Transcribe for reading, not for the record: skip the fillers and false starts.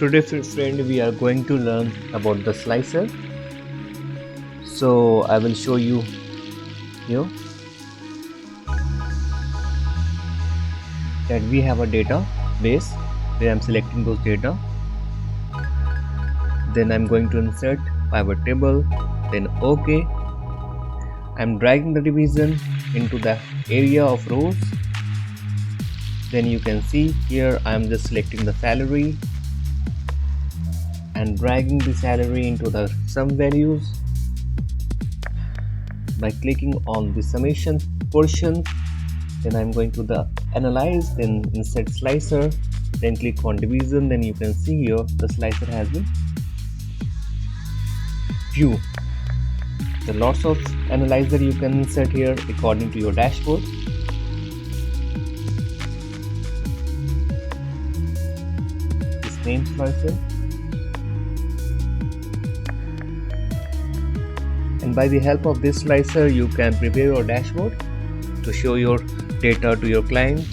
today friend we are going to learn about the slicer. So I will show you here that we have a database where I'm selecting those data. Then I'm going to insert pivot table, then OK. I'm dragging the division into the area of rows. Then you can see here I'm just selecting the salary and dragging the salary into the sum values by clicking on the summation portion. Then I'm going to the analyze, then insert slicer, then click on division. Then you can see here the slicer has been view. There are lots of analyzer you can insert here according to your dashboard. This name slicer. And by the help of this slicer you can prepare your dashboard to show your data to your client.